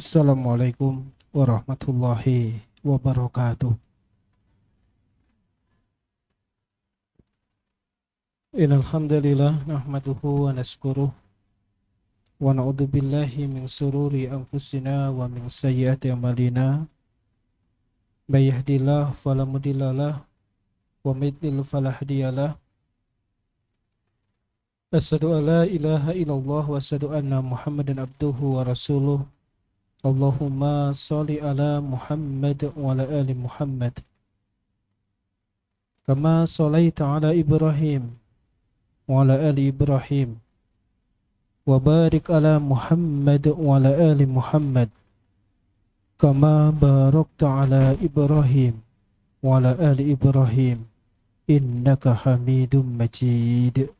Assalamualaikum warahmatullahi wabarakatuh. Innal hamdalillah nahmaduhu wa nashkuruh wa na'udzu billahi min sururi anfusina wa min sayyiati a'malina. May yahdihillahu fala mudhillalah wa may yudlil fala hadiyalah. Asyhadu an la ilaha illallah wa asyhadu anna Muhammadan abduhu wa rasuluh. Allahumma shalli ala Muhammad wa ala ali Muhammad kama shallaita ala Ibrahim wa ala ali Ibrahim wa barik ala Muhammad wa ala ali Muhammad kama barakta ala Ibrahim wa ala ali Ibrahim innaka Hamidum Majid.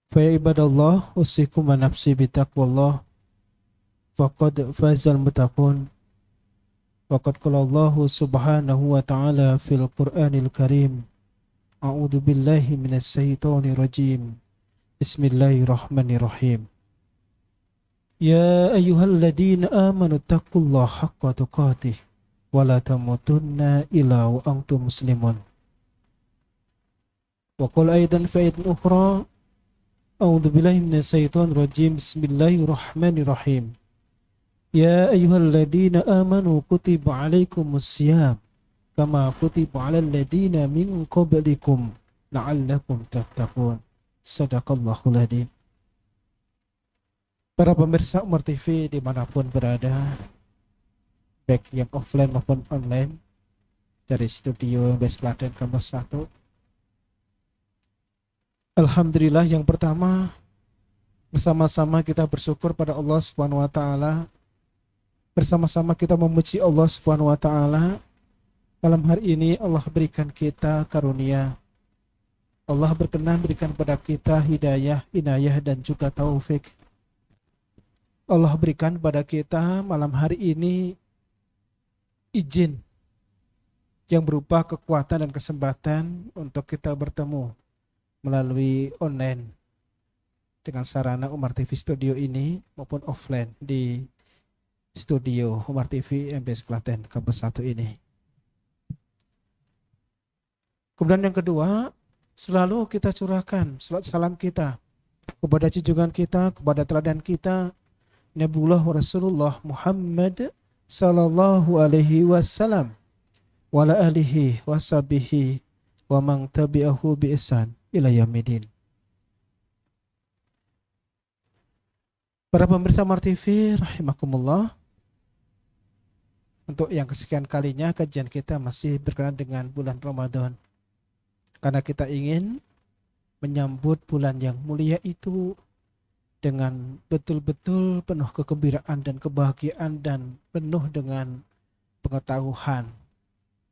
Fa ya ibadallah usikum wa nafsi bitaqwallah faqad fazal muttaqun. Waqad qala Allah subhanahu wa ta'ala fil Qur'anil Karim. A'udzu billahi minasy syaithanir rajim. Bismillahirrahmanirrahim. Ya ayyuhalladzina amanu taqullaha haqqa tuqatih wa la tamutunna illa wa antum muslimun. Wa qala aidan fi ayatin ukhra. A'udzu billahi minasy syaithanir rajim. Bismillahirrahmanirrahim. Ya ayyuhalladzina amanu kutiba alaikumus syiyam kama kutiba alal ladzina min qablikum la'allakum tattaqun. Shadaqallahul adzim. Para pemirsa Umar TV dimanapun berada, baik yang offline maupun online, dari studio MBS Klaten Kampus 1. Alhamdulillah, yang pertama bersama-sama kita bersyukur pada Allah Subhanahu wa taala. Bersama-sama kita memuji Allah Subhanahu wa taala. Malam hari ini Allah berikan kita karunia. Allah berkenan berikan kepada kita hidayah, inayah dan juga taufik. Allah berikan kepada kita malam hari ini izin yang berupa kekuatan dan kesempatan untuk kita bertemu melalui online dengan sarana Umar TV Studio ini maupun offline di studio Umar TV MBS Klaten Kampus 1 ini. Kemudian yang kedua, selalu kita curahkan salat salam kita kepada junjungan kita, kepada teladan kita, Nabiullah Rasulullah Muhammad sallallahu alaihi wasallam wa ala alihi washabihi wa man tabi'ahu bi ihsan ila yaumil. Para pemirsa Umar TV rahimakumullah, untuk yang kesekian kalinya kajian kita masih berkenaan dengan bulan Ramadan. Karena kita ingin menyambut bulan yang mulia itu dengan betul-betul penuh kegembiraan dan kebahagiaan dan penuh dengan pengetahuan,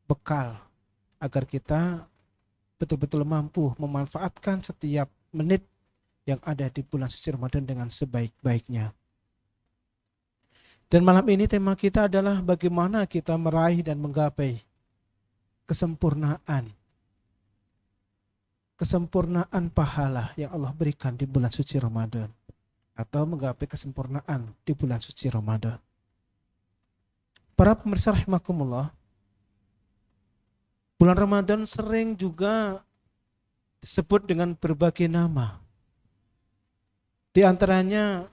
bekal, agar kita betul-betul mampu memanfaatkan setiap menit yang ada di bulan suci Ramadan dengan sebaik-baiknya. Dan malam ini tema kita adalah bagaimana kita meraih dan menggapai kesempurnaan pahala yang Allah berikan di bulan suci Ramadan, atau menggapai kesempurnaan di bulan suci Ramadan. Para pemirsa rahimakumullah, bulan Ramadan sering juga disebut dengan berbagai nama. Di antaranya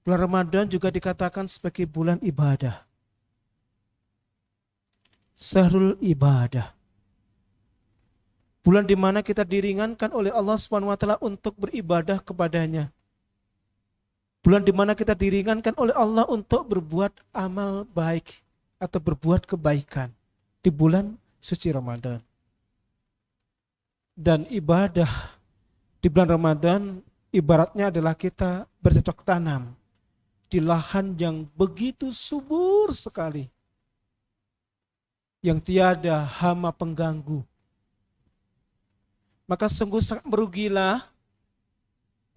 bulan Ramadan juga dikatakan sebagai bulan ibadah. Syahrul ibadah. Bulan di mana kita diringankan oleh Allah Subhanahu wa taala untuk beribadah kepadanya. Bulan di mana kita diringankan oleh Allah untuk berbuat amal baik atau berbuat kebaikan di bulan suci Ramadan. Dan ibadah di bulan Ramadan ibaratnya adalah kita bercocok tanam di lahan yang begitu subur sekali, yang tiada hama pengganggu. Maka sungguh sangat merugilah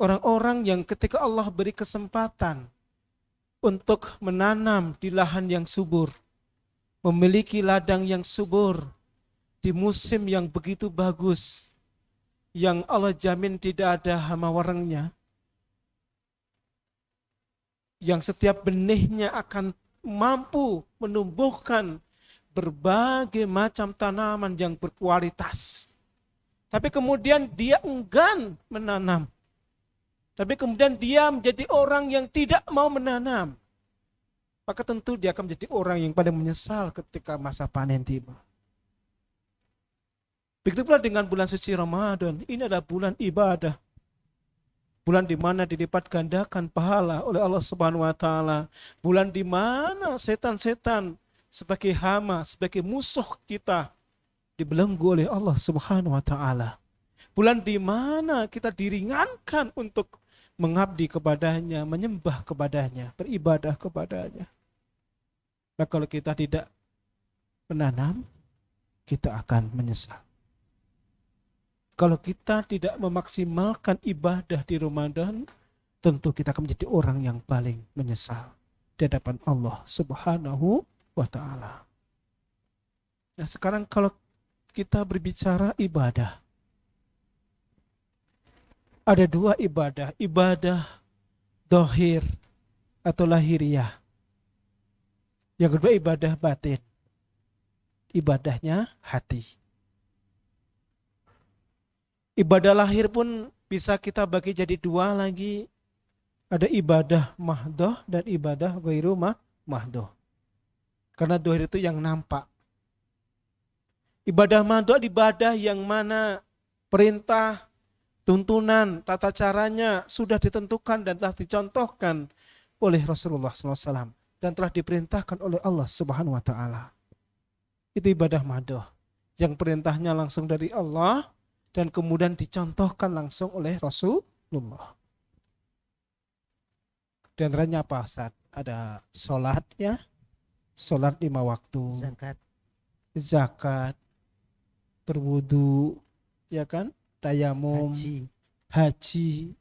orang-orang yang ketika Allah beri kesempatan untuk menanam di lahan yang subur, memiliki ladang yang subur, di musim yang begitu bagus, yang Allah jamin tidak ada hama warangnya, yang setiap benihnya akan mampu menumbuhkan berbagai macam tanaman yang berkualitas. Tapi kemudian dia enggan menanam. Tapi kemudian dia menjadi orang yang tidak mau menanam. Maka tentu dia akan menjadi orang yang paling menyesal ketika masa panen tiba. Begitu pula dengan bulan suci Ramadan. Ini adalah bulan ibadah. Bulan di mana dilipat gandakan pahala oleh Allah Subhanahu wa taala. Bulan di mana setan-setan sebagai hama, sebagai musuh kita dibelenggu oleh Allah Subhanahu wa taala. Bulan di mana kita diringankan untuk mengabdi kepadanya, menyembah kepadanya, beribadah kepadanya. Nah, kalau kita tidak menanam, kita akan menyesal. Kalau kita tidak memaksimalkan ibadah di Ramadan, tentu kita akan menjadi orang yang paling menyesal di hadapan Allah Subhanahu wa taala. Nah, sekarang kalau kita berbicara ibadah, ada dua ibadah, ibadah dohir atau lahiriah. Yang kedua ibadah batin, ibadahnya hati. Ibadah lahir pun bisa kita bagi jadi dua lagi. Ada ibadah mahdoh dan ibadah ghairu mahdoh. Karena dohir itu yang nampak. Ibadah mahdoh ibadah yang mana perintah, tuntunan, tata caranya sudah ditentukan dan telah dicontohkan oleh Rasulullah SAW. Dan telah diperintahkan oleh Allah Subhanahu wa taala. Itu ibadah mahdoh. Yang perintahnya langsung dari Allah dan kemudian dicontohkan langsung oleh Rasulullah. Di antaranya apa Ustaz? Ada sholat ya, sholat 5 waktu, zakat, berwudu, ya kan, tayamum, haji,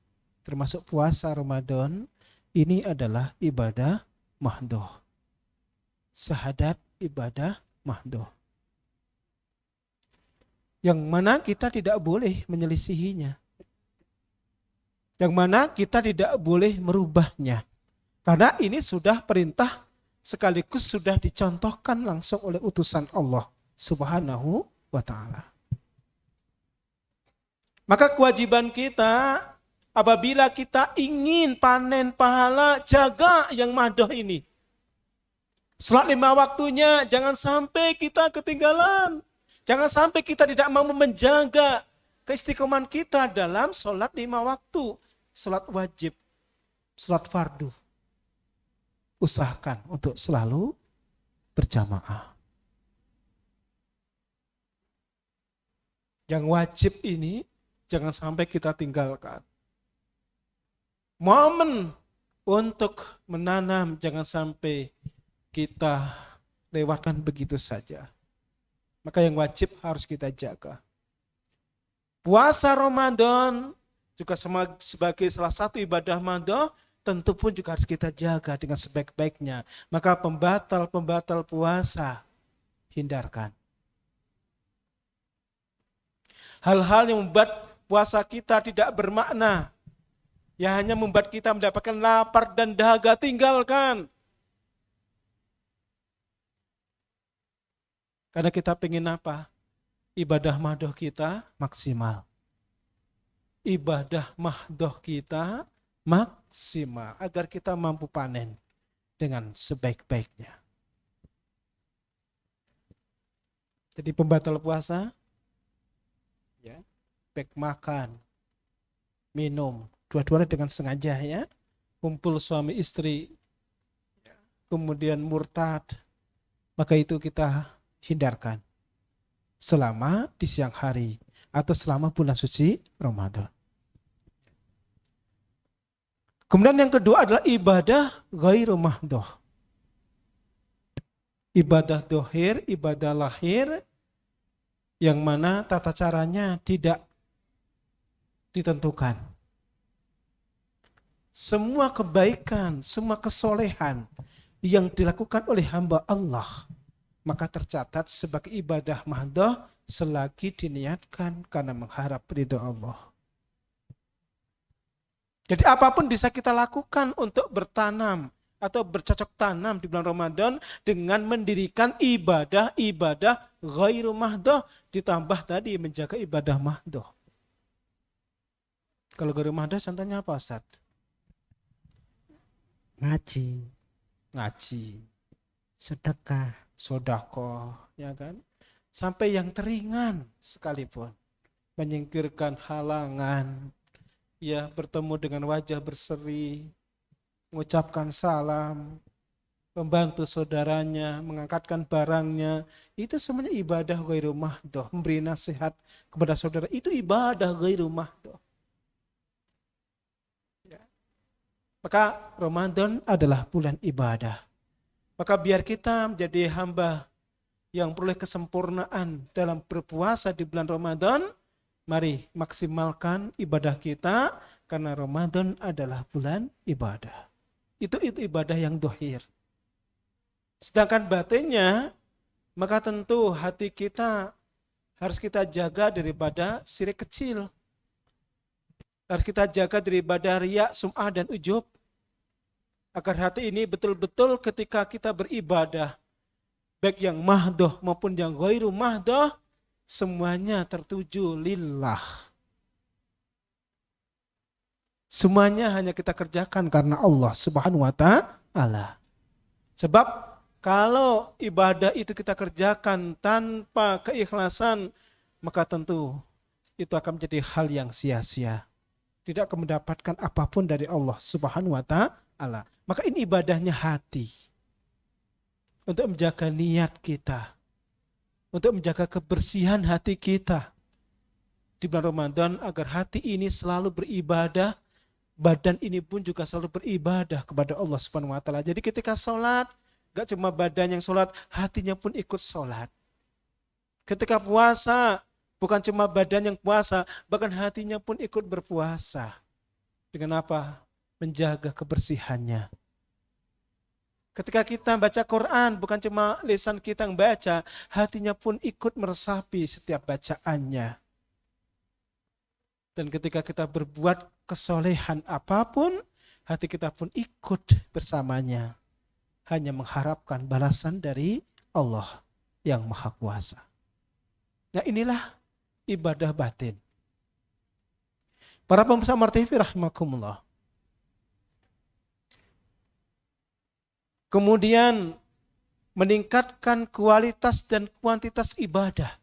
termasuk puasa Ramadan. Ini adalah ibadah mahdoh. Syahadat ibadah mahdoh. Yang mana kita tidak boleh menyelisihinya. Yang mana kita tidak boleh merubahnya. Karena ini sudah perintah sekaligus sudah dicontohkan langsung oleh utusan Allah Subhanahu wa ta'ala. Maka kewajiban kita apabila kita ingin panen pahala, jaga yang mahdoh ini. Salat 5 waktunya jangan sampai kita ketinggalan. Jangan sampai kita tidak mampu menjaga keistiqomahan kita dalam sholat 5 waktu. Sholat wajib, sholat fardu. Usahakan untuk selalu berjamaah. Yang wajib ini jangan sampai kita tinggalkan. Momen untuk menanam jangan sampai kita lewatkan begitu saja. Maka yang wajib harus kita jaga. Puasa Ramadan juga sebagai salah satu ibadah mahdoh, tentu pun juga harus kita jaga dengan sebaik-baiknya. Maka pembatal puasa hindarkan. Hal-hal yang membuat puasa kita tidak bermakna, yang hanya membuat kita mendapatkan lapar dan dahaga, tinggalkan. Karena kita pengen apa? Ibadah mahdoh kita maksimal. Ibadah mahdoh kita maksimal. Agar kita mampu panen dengan sebaik-baiknya. Jadi pembatal puasa, ya, baik makan, minum, dua-duanya dengan sengaja ya. Kumpul suami istri, kemudian murtad, maka itu kita hindarkan selama di siang hari atau selama bulan suci Ramadan. Kemudian yang kedua adalah ibadah ghairu mahdoh. Ibadah dohir, ibadah lahir yang mana tata caranya tidak ditentukan. Semua kebaikan, semua kesolehan yang dilakukan oleh hamba Allah maka tercatat sebagai ibadah mahdoh selagi diniatkan karena mengharap ridho Allah. Jadi apapun bisa kita lakukan untuk bertanam, atau bercocok tanam di bulan Ramadan dengan mendirikan ibadah-ibadah ghairu mahdoh, ditambah tadi menjaga ibadah mahdoh. Kalau ghairu mahdoh contohnya apa, Ustaz? Ngaji, sedekah, ya kan? Sampai yang teringan sekalipun, menyingkirkan halangan, ya, bertemu dengan wajah berseri, mengucapkan salam, membantu saudaranya, mengangkatkan barangnya, itu semuanya ibadah ghairu mahdoh. Memberi nasihat kepada saudara, itu ibadah ghairu mahdoh. Ya. Maka Ramadan adalah bulan ibadah. Maka biar kita menjadi hamba yang peroleh kesempurnaan dalam berpuasa di bulan Ramadan, mari maksimalkan ibadah kita, karena Ramadan adalah bulan ibadah. Itu ibadah yang dohir. Sedangkan batinnya, maka tentu hati kita harus kita jaga daripada syirik kecil. Harus kita jaga daripada riya, sum'ah, dan ujub. Agar hati ini betul-betul ketika kita beribadah, baik yang mahdoh maupun yang ghairu mahdoh, semuanya tertuju lillah. Semuanya hanya kita kerjakan karena Allah Subhanahu wa ta'ala. Sebab kalau ibadah itu kita kerjakan tanpa keikhlasan, maka tentu itu akan menjadi hal yang sia-sia. Tidak akan mendapatkan apapun dari Allah Subhanahu wa ta'ala. Maka ini ibadahnya hati. Untuk menjaga niat kita. Untuk menjaga kebersihan hati kita. Di bulan Ramadan agar hati ini selalu beribadah. Badan ini pun juga selalu beribadah kepada Allah Subhanahu wa ta'ala. Jadi ketika sholat, gak cuma badan yang sholat, hatinya pun ikut sholat. Ketika puasa, bukan cuma badan yang puasa, bahkan hatinya pun ikut berpuasa. Dengan apa? Menjaga kebersihannya. Ketika kita baca Quran, bukan cuma lisan kita yang baca, hatinya pun ikut meresapi setiap bacaannya. Dan ketika kita berbuat kesolehan apapun, hati kita pun ikut bersamanya. Hanya mengharapkan balasan dari Allah yang Maha Kuasa. Nah, inilah ibadah batin. Para pemirsa Martivi rahimakumullah. Kemudian meningkatkan kualitas dan kuantitas ibadah.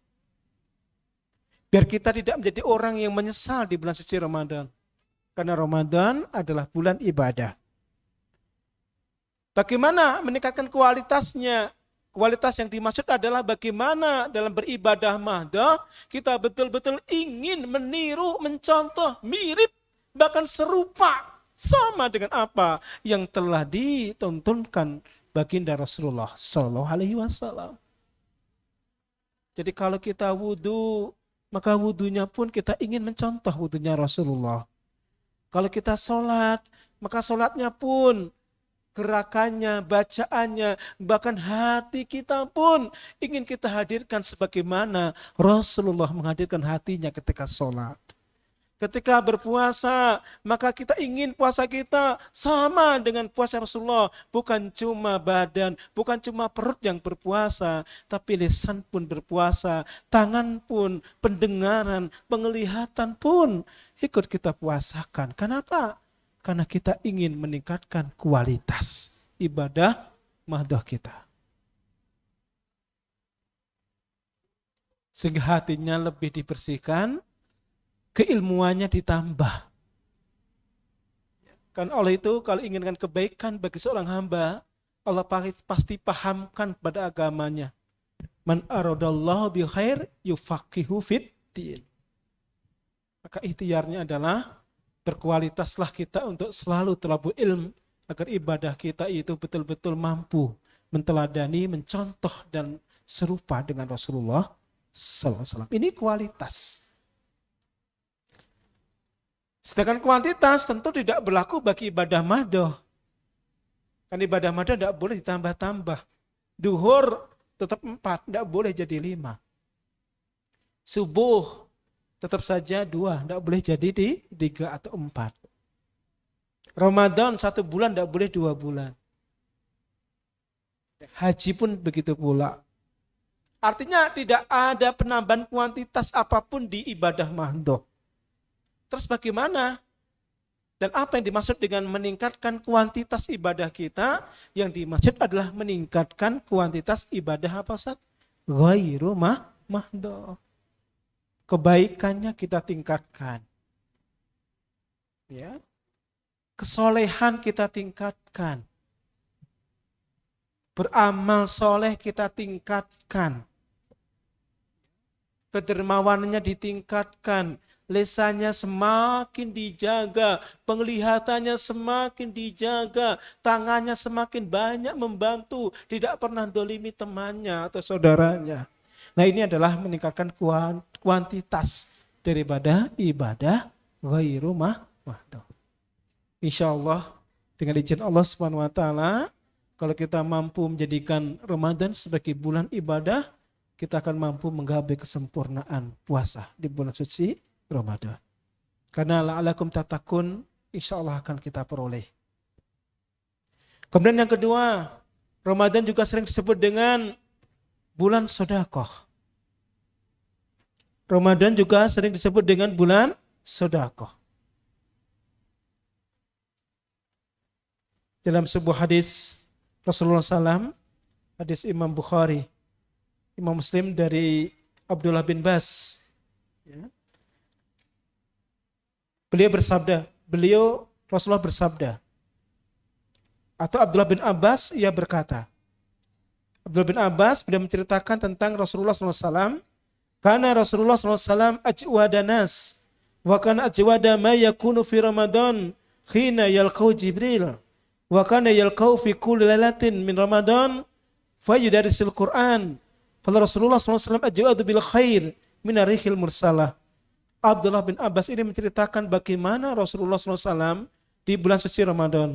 Biar kita tidak menjadi orang yang menyesal di bulan suci Ramadan. Karena Ramadan adalah bulan ibadah. Bagaimana meningkatkan kualitasnya? Kualitas yang dimaksud adalah bagaimana dalam beribadah mahdoh kita betul-betul ingin meniru, mencontoh, mirip, bahkan serupa, sama dengan apa yang telah dituntunkan baginda Rasulullah Sallallahu Alaihi Wasallam. Jadi kalau kita wudu, maka wudunya pun kita ingin mencontoh wudunya Rasulullah. Kalau kita sholat, maka sholatnya pun gerakannya, bacaannya, bahkan hati kita pun ingin kita hadirkan sebagaimana Rasulullah menghadirkan hatinya ketika sholat. Ketika berpuasa, maka kita ingin puasa kita sama dengan puasa Rasulullah. Bukan cuma badan, bukan cuma perut yang berpuasa, tapi lisan pun berpuasa, tangan pun, pendengaran, penglihatan pun ikut kita puasakan. Kenapa? Karena kita ingin meningkatkan kualitas ibadah mahdoh kita. Sehingga hatinya lebih dibersihkan, keilmuannya ditambah. Kan oleh itu kalau inginkan kebaikan bagi seorang hamba, Allah pasti pahamkan pada agamanya. Man aradallahu bi khair yufaqihu fid din. Maka ikhtiarnya adalah berkualitaslah kita untuk selalu talabu ilm agar ibadah kita itu betul-betul mampu menteladani, mencontoh dan serupa dengan Rasulullah sallallahu alaihi wasallam. Ini kualitas. Sedangkan kuantitas tentu tidak berlaku bagi ibadah mahdoh. Kan ibadah mahdoh tidak boleh ditambah-tambah. Duhur tetap 4, tidak boleh jadi 5. Subuh tetap saja 2, tidak boleh jadi 3 atau 4. Ramadan 1 bulan tidak boleh 2 bulan. Haji pun begitu pula. Artinya tidak ada penambahan kuantitas apapun di ibadah mahdoh. Terus bagaimana? Dan apa yang dimaksud dengan meningkatkan kuantitas ibadah kita? Yang dimaksud adalah meningkatkan kuantitas ibadah apa Ustaz? Ghairu mahdoh. Kebaikannya kita tingkatkan. Ya. Kesolehan kita tingkatkan. Beramal soleh kita tingkatkan. Kedermawanannya ditingkatkan, lisannya semakin dijaga, penglihatannya semakin dijaga, tangannya semakin banyak membantu, tidak pernah dolimi temannya atau saudaranya. Nah, ini adalah meningkatkan kuantitas daripada ibadah ghairu mahdoh. Insya Allah dengan izin Allah Subhanahu Wa Taala, kalau kita mampu menjadikan Ramadan sebagai bulan ibadah, kita akan mampu menggapai kesempurnaan puasa di bulan suci Ramadan. Karena la'alakum tatakun, insya Allah akan kita peroleh. Kemudian yang kedua, Ramadan juga sering disebut dengan bulan sedekah. Ramadan juga sering disebut dengan bulan sedekah. Dalam sebuah hadis Rasulullah SAW, hadis Imam Bukhari, Imam Muslim dari Abdullah bin Bas. Ya. Rasulullah bersabda, atau Abdullah bin Abbas, ia berkata, Abdullah bin Abbas beliau menceritakan tentang Rasulullah SAW, karena Rasulullah SAW ajwada nas, wa kana ajwada ma yakunu fi Ramadan, khina yalqau Jibril, wa kana yalqau fi kulli lailatin min Ramadan, fayudarisil Qur'an. Fala Rasulullah SAW ajwadu bil khair minar rihil mursalah. Abdullah bin Abbas ini menceritakan bagaimana Rasulullah SAW di bulan suci Ramadan.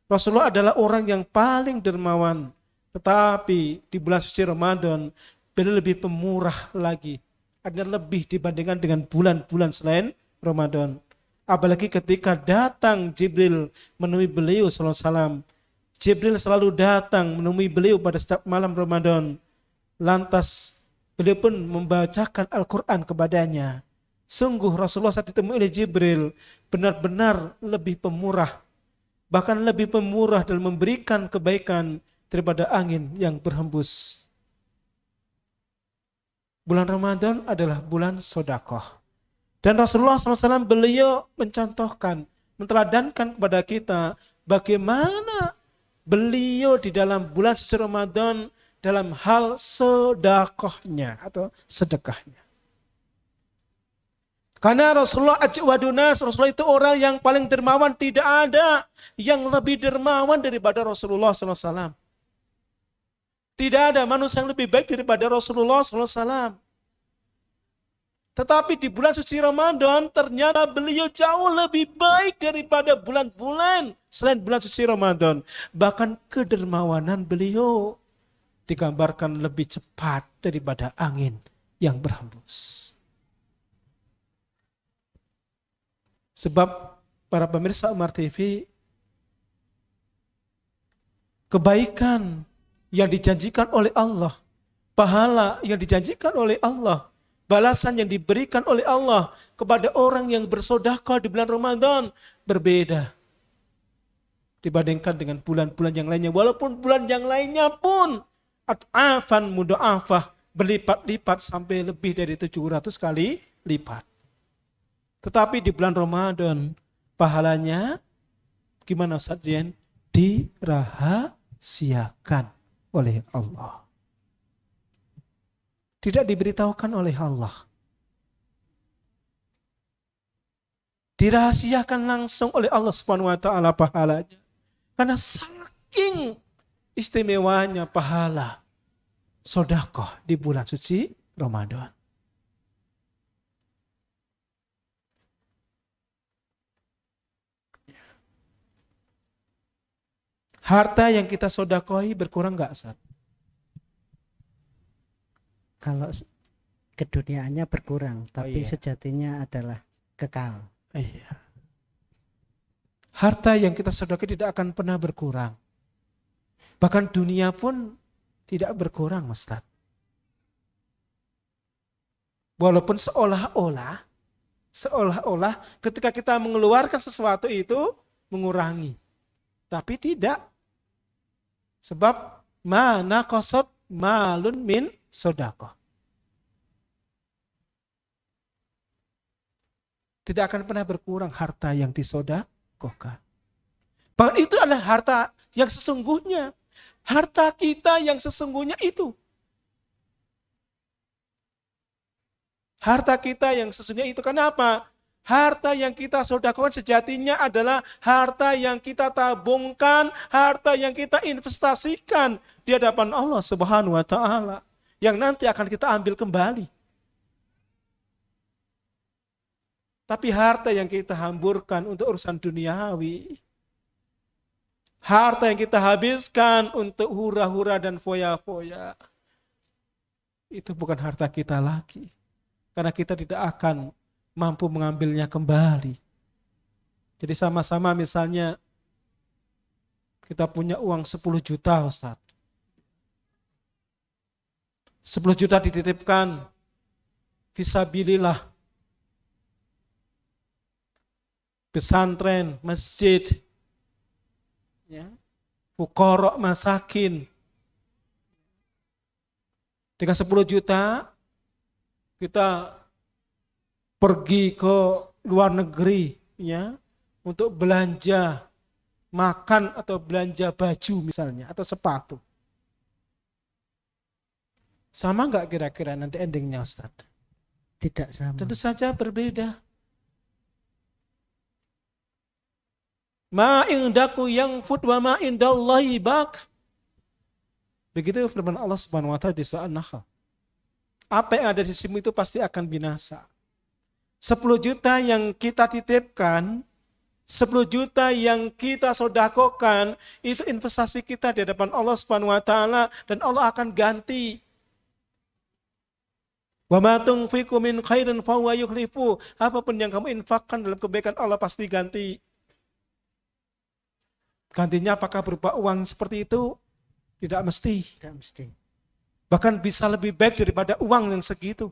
Rasulullah adalah orang yang paling dermawan. Tetapi di bulan suci Ramadan, beliau lebih pemurah lagi. Artinya lebih dibandingkan dengan bulan-bulan selain Ramadan. Apalagi ketika datang Jibril menemui beliau SAW. Jibril selalu datang menemui beliau pada setiap malam Ramadan. Lantas beliau pun membacakan Al-Quran kepadanya. Sungguh Rasulullah saat ditemui oleh Jibril benar-benar lebih pemurah. Bahkan lebih pemurah dalam memberikan kebaikan daripada angin yang berhembus. Bulan Ramadan adalah bulan sedekah. Dan Rasulullah SAW beliau mencontohkan, menteladankan kepada kita bagaimana beliau di dalam bulan suci Ramadan dalam hal sedekahnya atau sedekahnya. Karena Rasulullah ajwadunas, Rasulullah itu orang yang paling dermawan, tidak ada yang lebih dermawan daripada Rasulullah SAW. Tidak ada manusia yang lebih baik daripada Rasulullah SAW. Tetapi di bulan suci Ramadan ternyata beliau jauh lebih baik daripada bulan-bulan selain bulan suci Ramadan. Bahkan kedermawanan beliau digambarkan lebih cepat daripada angin yang berhembus. Sebab para pemirsa Umar TV, kebaikan yang dijanjikan oleh Allah, pahala yang dijanjikan oleh Allah, balasan yang diberikan oleh Allah kepada orang yang bersedekah di bulan Ramadan berbeda dibandingkan dengan bulan-bulan yang lainnya. Walaupun bulan yang lainnya pun at'afan mudha'afah, berlipat-lipat sampai lebih dari 700 kali lipat. Tetapi di bulan Ramadan pahalanya gimana Ustaz Jen? Dirahasiakan oleh Allah. Tidak diberitahukan oleh Allah. Dirahasiakan langsung oleh Allah Subhanahu wa taala pahalanya. Karena saking istimewanya pahala sedekah di bulan suci Ramadan. Harta yang kita sedekahi berkurang enggak, Ustaz? Kalau keduniaannya berkurang, tapi sejatinya adalah kekal. Iya. Harta yang kita sedekahi tidak akan pernah berkurang. Bahkan dunia pun tidak berkurang, Ustaz. Walaupun seolah-olah ketika kita mengeluarkan sesuatu itu mengurangi. Tapi tidak. Sebab mana qasab malun min sodaqah. Tidak akan pernah berkurang harta yang disodakohkan. Bahkan itu adalah harta yang sesungguhnya. Harta kita yang sesungguhnya itu. Harta kita yang sesungguhnya itu. Kenapa? Harta yang kita sodakohkan sejatinya adalah harta yang kita tabungkan, harta yang kita investasikan di hadapan Allah Subhanahu wa Ta'ala. Yang nanti akan kita ambil kembali. Tapi harta yang kita hamburkan untuk urusan duniawi, harta yang kita habiskan untuk hura-hura dan foya-foya, itu bukan harta kita lagi. Karena kita tidak akan mampu mengambilnya kembali. Jadi sama-sama misalnya kita punya uang 10 juta, Ustaz. 10 juta dititipkan fisabilillah, pesantren, masjid, ya, fuqara, masakin. Dengan 10 juta kita pergi ke luar negeri, ya, untuk belanja makan atau belanja baju misalnya atau sepatu. Sama nggak kira-kira nanti endingnya, Ustaz? Tidak sama. Tentu saja berbeda. Ma indaku yang fut wa ma indallahi baq. Begitu firman Allah Subhanahu wa Ta'ala di surah An-Nahl. Apa yang ada di sisimu itu pasti akan binasa. 10 juta yang kita titipkan, 10 juta yang kita sodakokan, itu investasi kita di hadapan Allah Subhanahu wa Ta'ala, dan Allah akan ganti. Wa ma tunfiqu min khairin fahuwa yukhlifu. Apapun yang kamu infakkan dalam kebaikan, Allah pasti ganti. Gantinya apakah berupa uang seperti itu? Tidak mesti. Tidak mesti. Bahkan bisa lebih baik daripada uang yang segitu.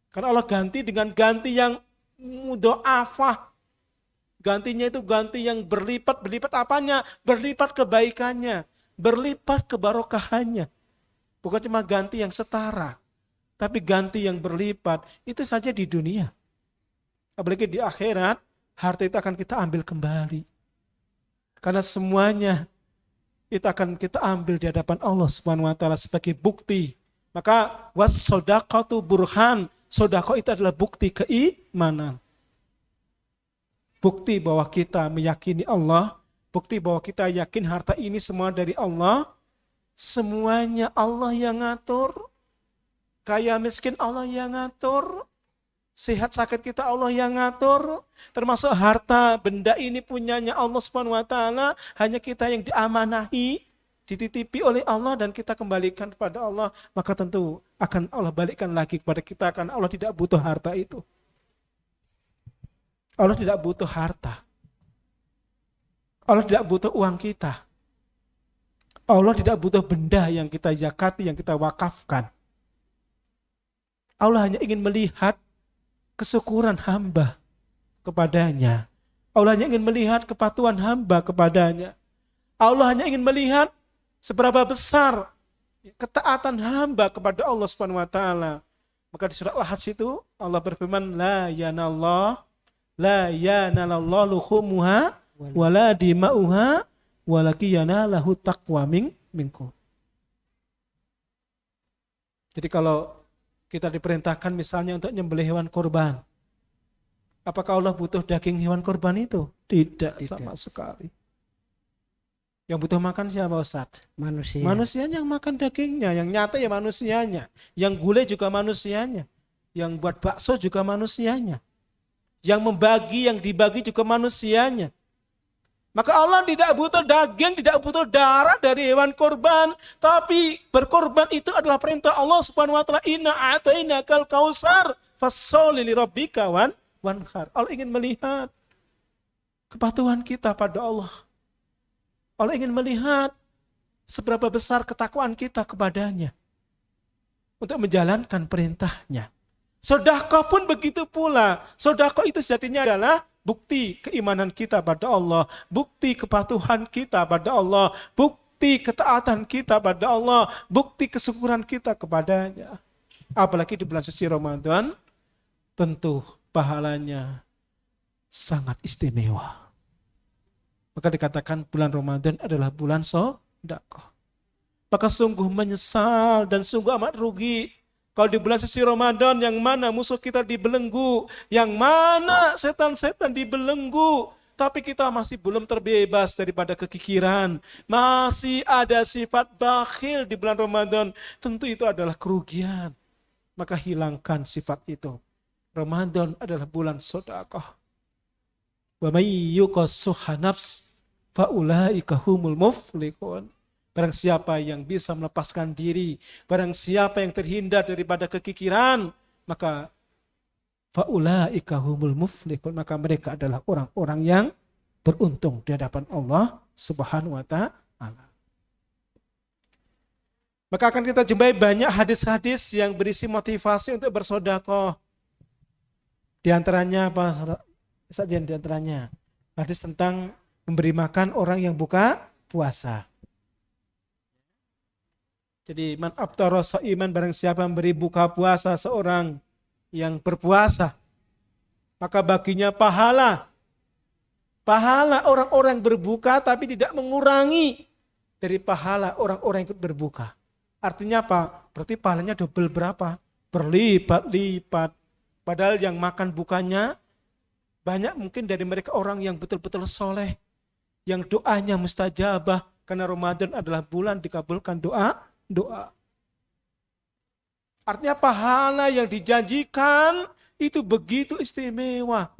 Karena Allah ganti dengan ganti yang mudha'afah. Gantinya itu ganti yang berlipat. Berlipat apanya? Berlipat kebaikannya. Berlipat kebarokahannya. Bukan cuma ganti yang setara. Tapi ganti yang berlipat. Itu saja di dunia. Apalagi di akhirat, harta itu akan kita ambil kembali. Karena semuanya itu akan kita ambil di hadapan Allah Subhanahu wa Ta'ala sebagai bukti. Maka was-sodaqatu burhan. Sodaqah itu adalah bukti keimanan. Bukti bahwa kita meyakini Allah. Bukti bahwa kita yakin harta ini semua dari Allah. Semuanya Allah yang ngatur. Kaya miskin Allah yang ngatur. Sehat sakit kita Allah yang ngatur. Termasuk harta benda ini punyanya Allah Subhanahu wa Ta'ala. Hanya kita yang diamanahi, dititipi oleh Allah dan kita kembalikan kepada Allah. Maka tentu akan Allah balikkan lagi kepada kita. Karena Allah tidak butuh harta itu. Allah tidak butuh harta. Allah tidak butuh uang kita. Allah tidak butuh benda yang kita zakati, yang kita wakafkan. Allah hanya ingin melihat kesyukuran hamba kepadanya. Allah hanya ingin melihat kepatuhan hamba kepadanya. Allah hanya ingin melihat seberapa besar ketaatan hamba kepada Allah Subhanahu wa Ta'ala. Maka di surah Al-Hajj itu Allah berfirman, la yanalallahu luhumuha wala dima'uha walaki yanalahu taqwa minkum. Jadi kalau kita diperintahkan misalnya untuk nyembelih hewan kurban, apakah Allah butuh daging hewan kurban itu? Tidak. Sama sekali. Yang butuh makan siapa, Ustaz? Manusia. Manusianya yang makan dagingnya, yang nyata ya manusianya, yang gulai juga manusianya, yang buat bakso juga manusianya, yang membagi, yang dibagi juga manusianya. Maka Allah tidak butuh daging, tidak butuh darah dari hewan kurban. Tapi berkorban itu adalah perintah Allah Subhanahu wa Ta'ala. Inna a'tainakal kausar fasholli lirabbika wanhar. Allah ingin melihat kepatuhan kita pada Allah. Allah ingin melihat seberapa besar ketakwaan kita kepadanya untuk menjalankan perintahnya. Sedekah pun begitu pula. Sedekah itu sejatinya adalah bukti keimanan kita pada Allah, bukti kepatuhan kita pada Allah, bukti ketaatan kita pada Allah, bukti kesyukuran kita kepadanya. Apalagi di bulan suci Ramadan, tentu pahalanya sangat istimewa. Maka dikatakan bulan Ramadan adalah bulan sedekah. Maka sungguh menyesal dan sungguh amat rugi kalau di bulan suci Ramadan yang mana musuh kita dibelenggu, yang mana setan-setan dibelenggu, tapi kita masih belum terbebas daripada kekikiran, masih ada sifat bakhil di bulan Ramadan, tentu itu adalah kerugian. Maka hilangkan sifat itu. Ramadan adalah bulan sedekah. Wa may yuqassuha nafs fa ulaika humul muflihun. Barang siapa yang bisa melepaskan diri, barang siapa yang terhindar daripada kekikiran, maka faulaika humul muflihun, maka mereka adalah orang-orang yang beruntung di hadapan Allah Subhanahu wa taala. Maka akan kita jumpai banyak hadis-hadis yang berisi motivasi untuk bersedekah. Di antaranya apa saja di antaranya? Hadis tentang memberi makan orang yang buka puasa. Jadi man aftara shaiman, barang siapa memberi buka puasa seorang yang berpuasa, maka baginya pahala. Pahala orang-orang berbuka tapi tidak mengurangi dari pahala orang-orang yang berbuka. Artinya apa? Berarti pahalanya double berapa? Berlipat-lipat. Padahal yang makan bukanya banyak mungkin dari mereka orang yang betul-betul soleh, yang doanya mustajabah, karena Ramadan adalah bulan dikabulkan doa. Artinya pahala yang dijanjikan itu begitu istimewa.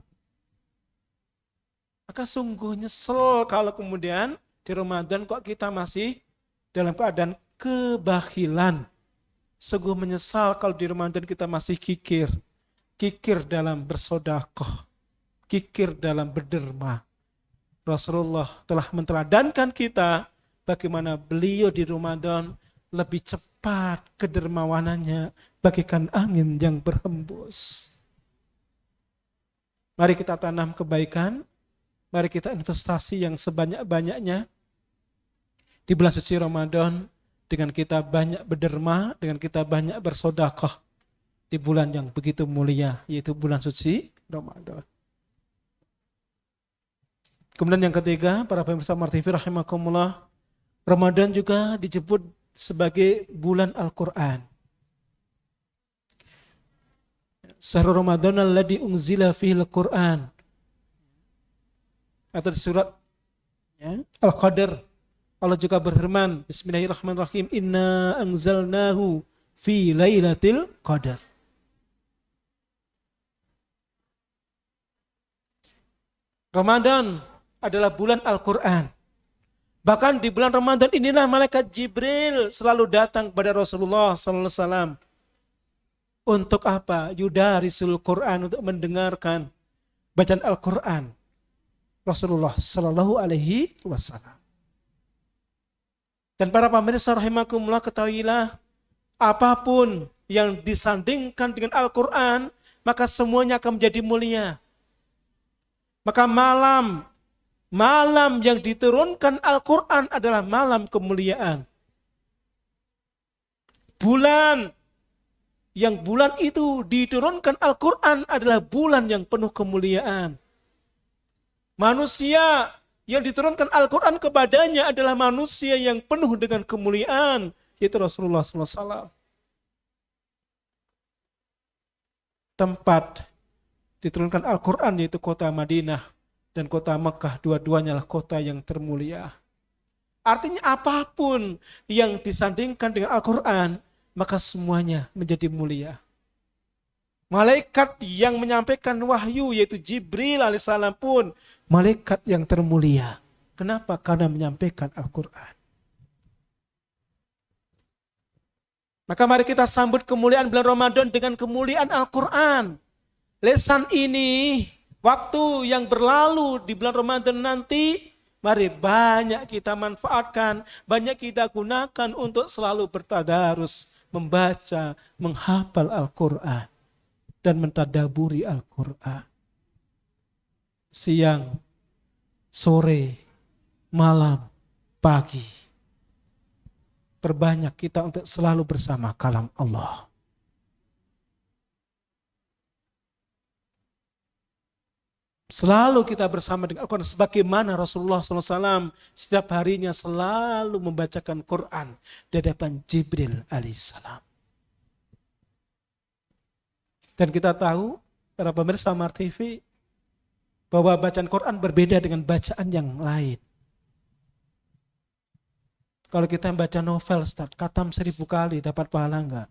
Maka sungguh nyesel kalau kemudian di Ramadan kok kita masih dalam keadaan kebakhilan. Sungguh menyesal kalau di Ramadan kita masih kikir. Kikir dalam bersedekah, kikir dalam berderma. Rasulullah telah menteladankan kita bagaimana beliau di Ramadan lebih cepat kedermawanannya bagaikan angin yang berhembus. Mari kita tanam kebaikan, mari kita investasi yang sebanyak-banyaknya di bulan suci Ramadan dengan kita banyak berderma, dengan kita banyak bersedekah di bulan yang begitu mulia, yaitu bulan suci Ramadan. Kemudian yang ketiga, para pemirsa Martivi rahimakumullah, Ramadan juga disebut sebagai bulan Al-Quran. Syahrul Ramadan alladzi unzila fihi al-Quran. Atau di surat Al-Qadr, Allah juga berfirman, Bismillahirrahmanirrahim, Inna anzalnahu fi lailatul qadar. Ramadan adalah bulan Al-Quran. Bahkan di bulan Ramadan inilah malaikat Jibril selalu datang kepada Rasulullah SAW. Untuk apa? Yudarisul Quran, untuk mendengarkan bacaan Al-Quran Rasulullah SAW. Dan para pemirsa rahimakumullah, ketahuilah, apapun yang disandingkan dengan Al-Quran, maka semuanya akan menjadi mulia. Maka malam yang diturunkan Al-Quran adalah malam kemuliaan. Bulan itu diturunkan Al-Quran adalah bulan yang penuh kemuliaan. Manusia yang diturunkan Al-Quran kepadanya adalah manusia yang penuh dengan kemuliaan, yaitu Rasulullah SAW. Tempat diturunkan Al-Quran yaitu kota Madinah dan kota Mekah, dua-duanya adalah kota yang termulia. Artinya apapun yang disandingkan dengan Al-Quran, maka semuanya menjadi mulia. Malaikat yang menyampaikan wahyu yaitu Jibril alaihissalam pun malaikat yang termulia. Kenapa? Karena menyampaikan Al-Quran. Maka mari kita sambut kemuliaan bulan Ramadan dengan kemuliaan Al-Quran. Lesan ini, waktu yang berlalu di bulan Ramadan nanti Mari banyak kita manfaatkan, banyak kita gunakan untuk selalu bertadarus, membaca, menghafal Al-Quran, dan mentadaburi Al-Quran. Siang, sore, malam, pagi. Perbanyak kita untuk selalu bersama kalam Allah. Selalu kita bersama dengan Al-Quran sebagaimana Rasulullah SAW setiap harinya selalu membacakan Quran di hadapan Jibril alaihissalam. Dan kita tahu, para pemirsa Mar TV, bahwa bacaan Quran berbeda dengan bacaan yang lain. Kalau kita membaca novel, Ustaz, khatam 1000 kali dapat pahala enggak?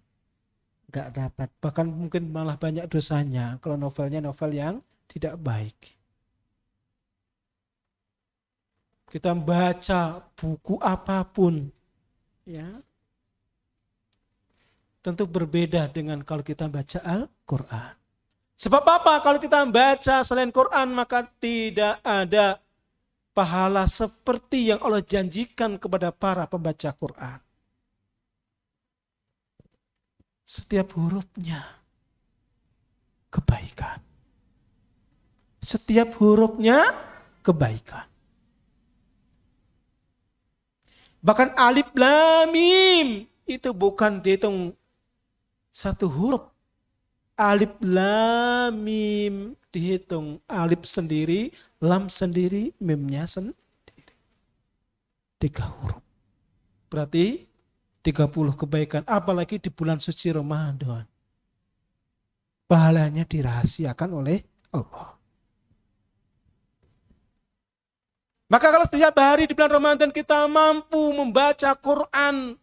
Enggak dapat. Bahkan mungkin malah banyak dosanya kalau novelnya novel yang tidak baik. Kita membaca buku apapun, ya, tentu berbeda dengan kalau kita baca Al-Quran. Sebab apa? Kalau kita membaca selain Quran, maka tidak ada pahala seperti yang Allah janjikan kepada para pembaca Quran. Setiap hurufnya kebaikan. Setiap hurufnya kebaikan. Bahkan alif lam mim itu bukan dihitung satu huruf. Alif lam mim dihitung alif sendiri, lam sendiri, mimnya sendiri. 3 huruf. Berarti 30 kebaikan, apalagi di bulan suci Ramadan. Pahalanya dirahasiakan oleh Allah. Maka kalau setiap hari di bulan Ramadan kita mampu membaca Quran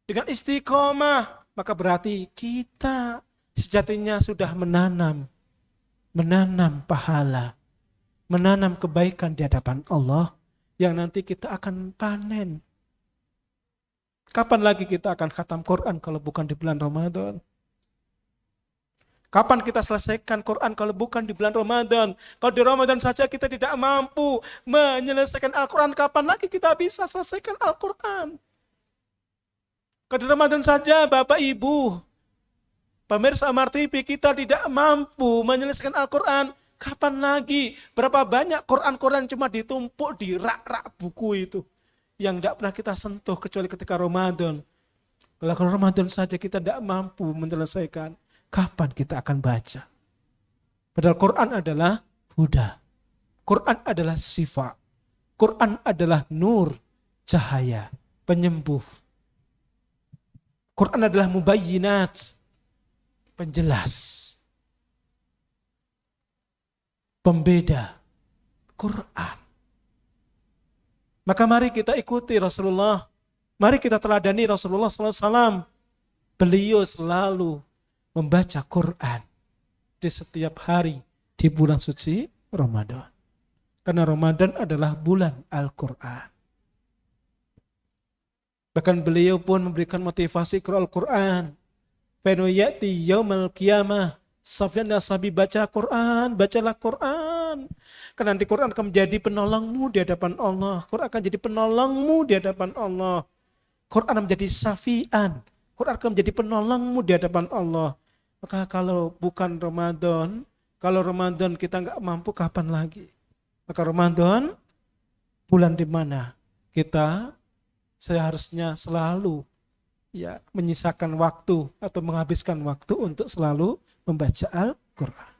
dengan istiqomah, maka berarti kita sejatinya sudah menanam pahala, menanam kebaikan di hadapan Allah yang nanti kita akan panen. Kapan lagi kita akan khatam Quran kalau bukan di bulan Ramadan? Kapan kita selesaikan Quran kalau bukan di bulan Ramadan? Kalau di Ramadan saja kita tidak mampu menyelesaikan Al-Quran, kapan lagi kita bisa selesaikan Al-Quran? Kalau di Ramadan saja Bapak Ibu, pemirsa Amar TV, kita tidak mampu menyelesaikan Al-Quran, kapan lagi? Berapa banyak Quran-Quran cuma ditumpuk di rak-rak buku itu yang tidak pernah kita sentuh kecuali ketika Ramadan. Kalau Ramadan saja kita tidak mampu menyelesaikan, kapan kita akan baca? Padahal Quran adalah huda. Quran adalah syifa. Quran adalah nur, cahaya, penyembuh. Quran adalah mubayyinat, penjelas, pembeda. Quran. Maka mari kita ikuti Rasulullah. Mari kita teladani Rasulullah SAW. Beliau selalu membaca Quran di setiap hari di bulan suci Ramadan. Karena Ramadan adalah bulan Al-Quran. Bahkan beliau pun memberikan motivasi ke Al-Quran. Fenuyati yaumal qiyamah. Safyan nasabi baca Quran, bacalah Quran. Karena nanti Quran akan menjadi penolongmu di hadapan Allah. Quran akan jadi penolongmu di hadapan Allah. Quran menjadi safian. Quran akan menjadi penolongmu di hadapan Allah. Maka kalau bukan Ramadan, kalau Ramadan kita nggak mampu, kapan lagi? Maka Ramadan bulan di mana kita seharusnya selalu ya menyisakan waktu atau menghabiskan waktu untuk selalu membaca Al-Quran.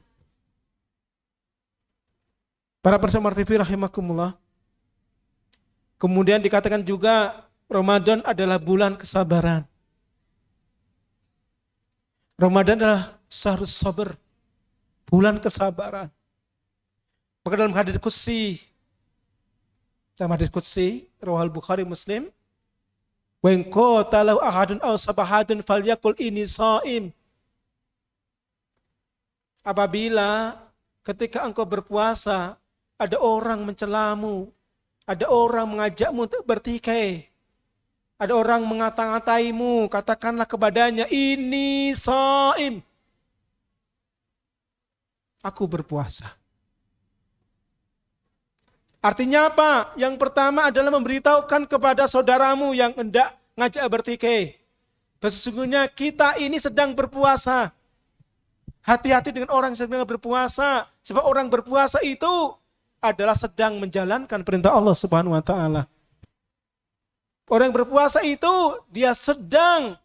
Para bersama TV rahimakumullah. Kemudian dikatakan juga Ramadan adalah bulan kesabaran. Ramadan adalah syahrus sabar, bulan kesabaran. Maka dalam hadits qudsi, riwayat Bukhari Muslim, wa in qatalahu ahadun aw sabahadun falyakul ini shaim. Apabila ketika engkau berpuasa ada orang mencelamu, ada orang mengajakmu untuk bertikai, ada orang mengata-ngataimu, katakanlah kepadanya, ini shaim. Aku berpuasa. Artinya apa? Yang pertama adalah memberitahukan kepada saudaramu yang hendak ngajak bertikai. Sesungguhnya kita ini sedang berpuasa. Hati-hati dengan orang yang sedang berpuasa. Sebab orang berpuasa itu adalah sedang menjalankan perintah Allah Subhanahu wa taala. Orang yang berpuasa itu dia sedang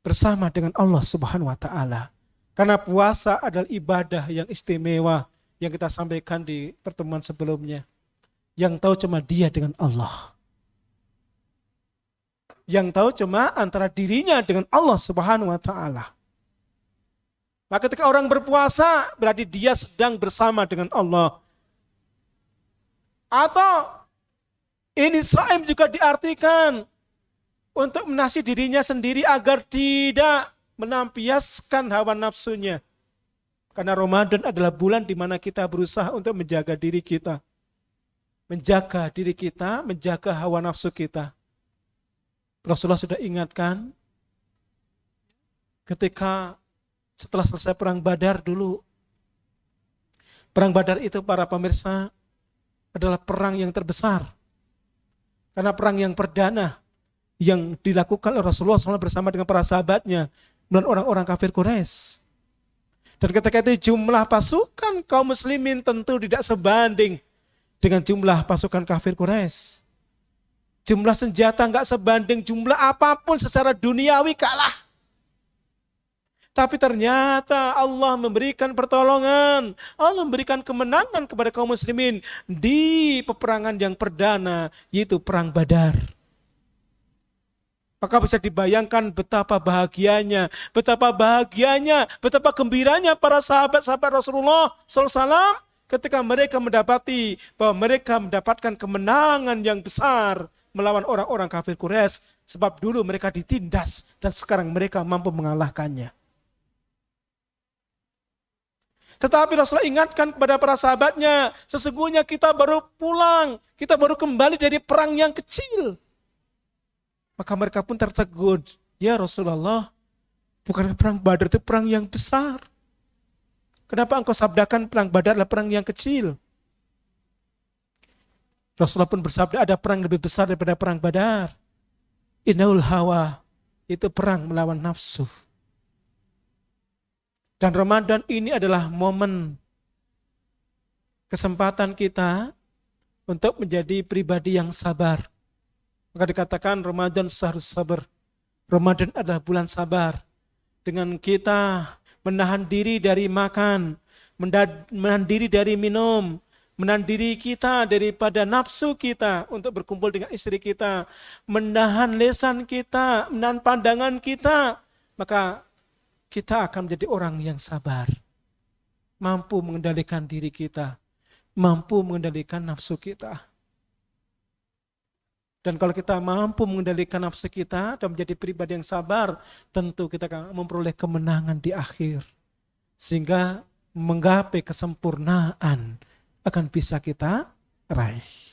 bersama dengan Allah Subhanahu wa taala. Karena puasa adalah ibadah yang istimewa yang kita sampaikan di pertemuan sebelumnya. Yang tahu cuma dia dengan Allah. Yang tahu cuma antara dirinya dengan Allah Subhanahu wa taala. Maka ketika orang berpuasa berarti dia sedang bersama dengan Allah. Atau ini shaim juga diartikan untuk menasih dirinya sendiri agar tidak melampiaskan hawa nafsunya. Karena Ramadan adalah bulan di mana kita berusaha untuk menjaga diri kita. Menjaga diri kita, menjaga hawa nafsu kita. Rasulullah sudah ingatkan ketika setelah selesai perang Badar dulu. Perang Badar itu para pemirsa adalah perang yang terbesar. Karena perang yang perdana yang dilakukan oleh Rasulullah SAW bersama dengan para sahabatnya melawan orang-orang kafir Quraisy. Dan ketika itu jumlah pasukan kaum muslimin tentu tidak sebanding dengan jumlah pasukan kafir Quraisy. Jumlah senjata enggak sebanding jumlah apapun secara duniawi kalah. Tapi ternyata Allah memberikan pertolongan. Allah memberikan kemenangan kepada kaum muslimin di peperangan yang perdana, yaitu perang Badar. Maka bisa dibayangkan betapa bahagianya, betapa gembiranya para sahabat-sahabat Rasulullah SAW ketika mereka mendapati bahwa mereka mendapatkan kemenangan yang besar melawan orang-orang kafir Quraisy. Sebab dulu mereka ditindas dan sekarang mereka mampu mengalahkannya. Tetapi Rasulullah ingatkan kepada para sahabatnya, sesungguhnya kita baru pulang, kita baru kembali dari perang yang kecil. Maka mereka pun tertegun, ya Rasulullah, bukan perang Badar itu perang yang besar. Kenapa engkau sabdakan perang Badar adalah perang yang kecil? Rasulullah pun bersabda, ada perang lebih besar daripada perang Badar. Innaul hawa, itu perang melawan nafsu. Dan Ramadan ini adalah momen kesempatan kita untuk menjadi pribadi yang sabar. Maka dikatakan Ramadan seharus sabar. Ramadan adalah bulan sabar. Dengan kita menahan diri dari makan, menahan diri dari minum, menahan diri kita daripada nafsu kita untuk berkumpul dengan istri kita, menahan lisan kita, menahan pandangan kita, maka kita akan menjadi orang yang sabar, mampu mengendalikan diri kita, mampu mengendalikan nafsu kita. Dan kalau kita mampu mengendalikan nafsu kita dan menjadi pribadi yang sabar, tentu kita akan memperoleh kemenangan di akhir. Sehingga menggapai kesempurnaan akan bisa kita raih.